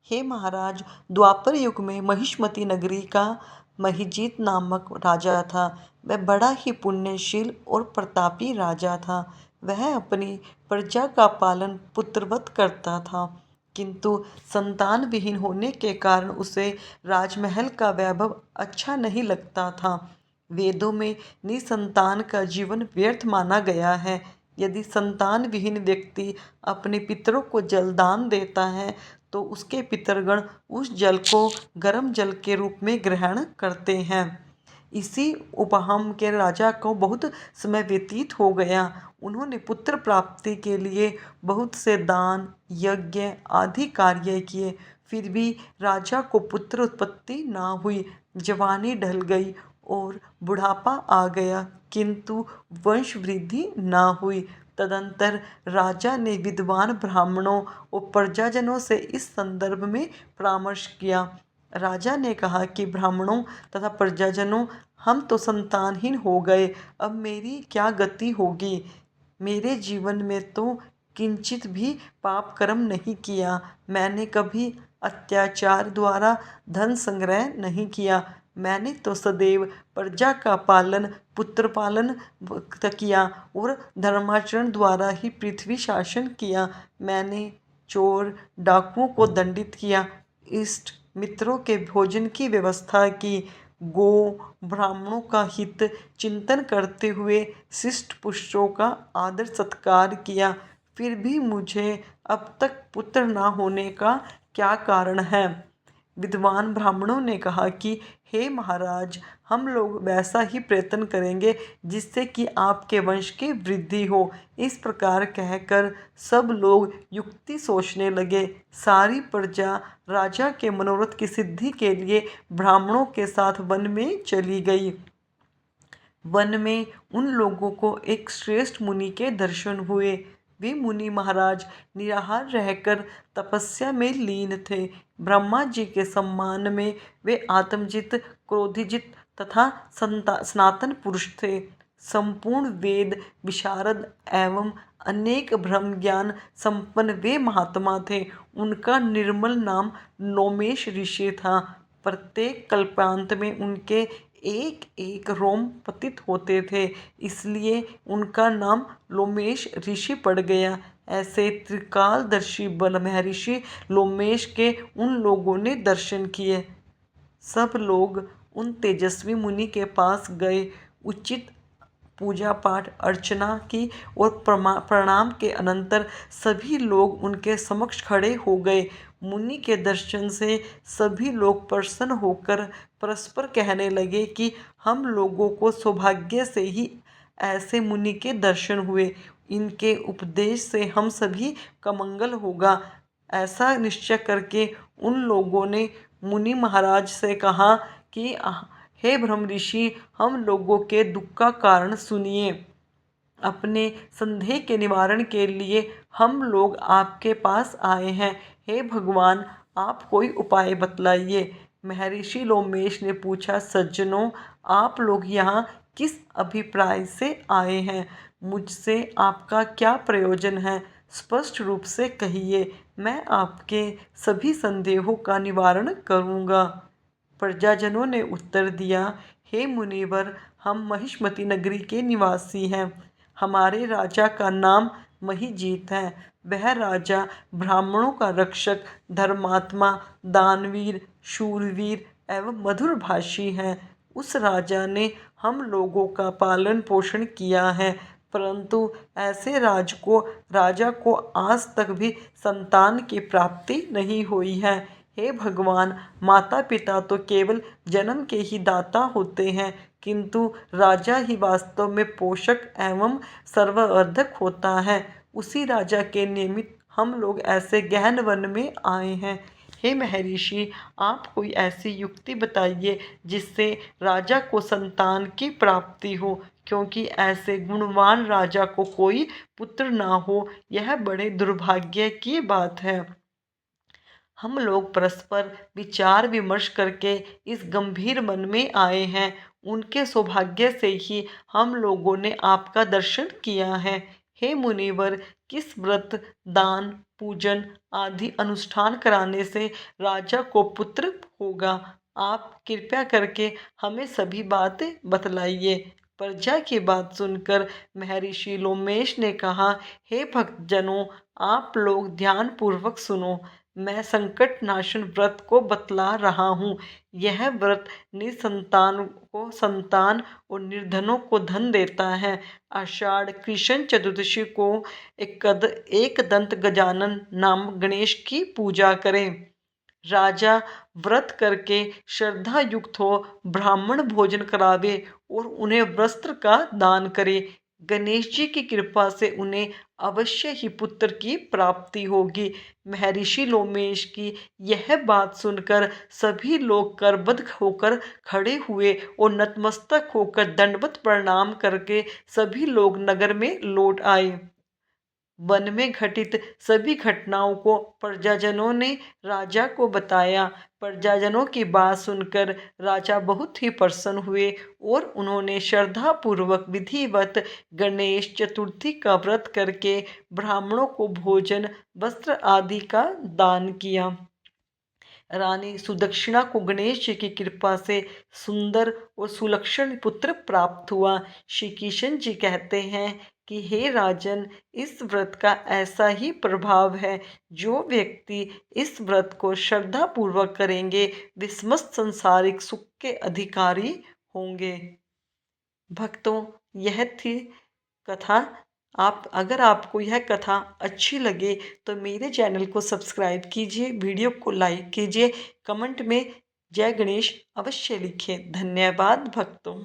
हे महाराज, द्वापर युग में महिष्मती नगरी का महिजीत नामक राजा था। वह बड़ा ही पुण्यशील और प्रतापी राजा था। वह अपनी प्रजा का पालन पुत्रवत करता था, किंतु संतान विहीन होने के कारण उसे राजमहल का वैभव अच्छा नहीं लगता था। वेदों में निसंतान का जीवन व्यर्थ माना गया है। यदि संतान विहीन व्यक्ति अपने पितरों को जलदान देता है तो उसके पितरगण उस जल को गर्म जल के रूप में ग्रहण करते हैं। इसी उपहाम के राजा को बहुत समय व्यतीत हो गया। उन्होंने पुत्र प्राप्ति के लिए बहुत से दान, यज्ञ आदि कार्य किए, फिर भी राजा को पुत्र उत्पत्ति ना हुई। जवानी ढल गई और बुढ़ापा आ गया, किंतु वंश वृद्धि ना हुई। तदंतर राजा ने विद्वान ब्राह्मणों और प्रजाजनों से इस संदर्भ में परामर्श किया। राजा ने कहा कि ब्राह्मणों तथा प्रजाजनों, हम तो संतानहीन हो गए, अब मेरी क्या गति होगी। मेरे जीवन में तो किंचित भी पाप कर्म नहीं किया। मैंने कभी अत्याचार द्वारा धन संग्रह नहीं किया। मैंने तो सदैव प्रजा का पालन, पुत्र पालन किया और धर्माचरण द्वारा ही पृथ्वी शासन किया। मैंने चोर डाकुओं को दंडित किया, इष्ट मित्रों के भोजन की व्यवस्था की, गो ब्राह्मणों का हित चिंतन करते हुए शिष्ट पुरुषों का आदर सत्कार किया। फिर भी मुझे अब तक पुत्र न होने का क्या कारण है। विद्वान ब्राह्मणों ने कहा कि हे महाराज, हम लोग वैसा ही प्रयत्न करेंगे जिससे कि आपके वंश की वृद्धि हो। इस प्रकार कहकर सब लोग युक्ति सोचने लगे। सारी प्रजा राजा के मनोरथ की सिद्धि के लिए ब्राह्मणों के साथ वन में चली गई। वन में उन लोगों को एक श्रेष्ठ मुनि के दर्शन हुए। वे मुनि महाराज निराहार रहकर तपस्या में लीन थे। ब्रह्मा जी के सम्मान में वे आत्मजित, क्रोधजित तथा सनातन पुरुष थे। संपूर्ण वेद विशारद एवं अनेक ब्रह्म ज्ञान संपन्न वे महात्मा थे। उनका निर्मल नाम लोमेश ऋषि था। प्रत्येक कल्पांत में उनके एक एक रोम पतित होते थे, इसलिए उनका नाम लोमेश ऋषि पड़ गया। ऐसे त्रिकालदर्शी महर्षि लोमेश के उन लोगों ने दर्शन किए। सब लोग उन तेजस्वी मुनि के पास गए, उचित पूजा पाठ अर्चना की और प्रणाम के अनंतर सभी लोग उनके समक्ष खड़े हो गए। मुनि के दर्शन से सभी लोग प्रसन्न होकर परस्पर कहने लगे कि हम लोगों को सौभाग्य से ही ऐसे मुनि के दर्शन हुए। इनके उपदेश से हम सभी का मंगल होगा। ऐसा निश्चय करके उन लोगों ने मुनि महाराज से कहा कि हे ब्रह्म ऋषि, हम लोगों के दुख का कारण सुनिए। अपने संदेह के निवारण के लिए हम लोग आपके पास आए हैं। हे भगवान, आप कोई उपाय बतलाइए। महर्षि लोमेश ने पूछा, सज्जनों, आप लोग यहाँ किस अभिप्राय से आए हैं? मुझसे आपका क्या प्रयोजन है? स्पष्ट रूप से कहिए, मैं आपके सभी संदेहों का निवारण करूँगा। प्रजाजनों ने उत्तर दिया, हे मुनिवर, हम महिष्मती नगरी के निवासी हैं। हमारे राजा का नाम महिजीत है। वह राजा ब्राह्मणों का रक्षक, धर्मात्मा, दानवीर, शूरवीर एवं मधुरभाषी है। उस राजा ने हम लोगों का पालन पोषण किया है, परंतु ऐसे राजा को आज तक भी संतान की प्राप्ति नहीं हुई है। हे भगवान, माता पिता तो केवल जन्म के ही दाता होते हैं, किंतु राजा ही वास्तव में पोषक एवं सर्ववर्धक होता है। उसी राजा के निमित्त हम लोग ऐसे गहन वन में आए हैं। हे महर्षि, आप कोई ऐसी युक्ति बताइए जिससे राजा को संतान की प्राप्ति हो, क्योंकि ऐसे गुणवान राजा को कोई पुत्र ना हो, यह बड़े दुर्भाग्य की बात है। हम लोग परस्पर विचार विमर्श करके इस गंभीर मन में आए हैं। उनके सौभाग्य से ही हम लोगों ने आपका दर्शन किया है। हे मुनिवर, किस व्रत, दान, पूजन आदि अनुष्ठान कराने से राजा को पुत्र होगा? आप कृपया करके हमें सभी बातें बतलाइए। प्रजा की बात सुनकर महर्षि लोमेश ने कहा, हे भक्तजनों, आप लोग ध्यान पूर्वक सुनो। मैं संकट नाशन व्रत को बतला रहा हूँ। यह व्रत निसंतान को संतान और निर्धनों को धन देता है। आषाढ़ कृष्ण चतुर्दशी को एक दंत गजानन नाम गणेश की पूजा करें। राजा व्रत करके श्रद्धा युक्त हो ब्राह्मण भोजन करावे और उन्हें वस्त्र का दान करे। गणेश जी की कृपा से उन्हें अवश्य ही पुत्र की प्राप्ति होगी। महर्षि लोमेश की यह बात सुनकर सभी लोग करबद्ध होकर खड़े हुए और नतमस्तक होकर दंडवत प्रणाम करके सभी लोग नगर में लौट आए। वन में घटित सभी घटनाओं को प्रजाजनों ने राजा को बताया। प्रजाजनों की बात सुनकर राजा बहुत ही प्रसन्न हुए और उन्होंने श्रद्धापूर्वक विधिवत गणेश चतुर्थी का व्रत करके ब्राह्मणों को भोजन, वस्त्र आदि का दान किया। रानी सुदक्षिणा को गणेश जी की कृपा से सुंदर और सुलक्षण पुत्र प्राप्त हुआ। श्री कृष्ण जी कहते हैं कि हे राजन, इस व्रत का ऐसा ही प्रभाव है, जो व्यक्ति इस व्रत को श्रद्धा पूर्वक करेंगे वे समस्त संसारिक सुख के अधिकारी होंगे। भक्तों, यह थी कथा। अगर आपको यह कथा अच्छी लगे तो मेरे चैनल को सब्सक्राइब कीजिए, वीडियो को लाइक कीजिए, कमेंट में जय गणेश अवश्य लिखें। धन्यवाद भक्तों।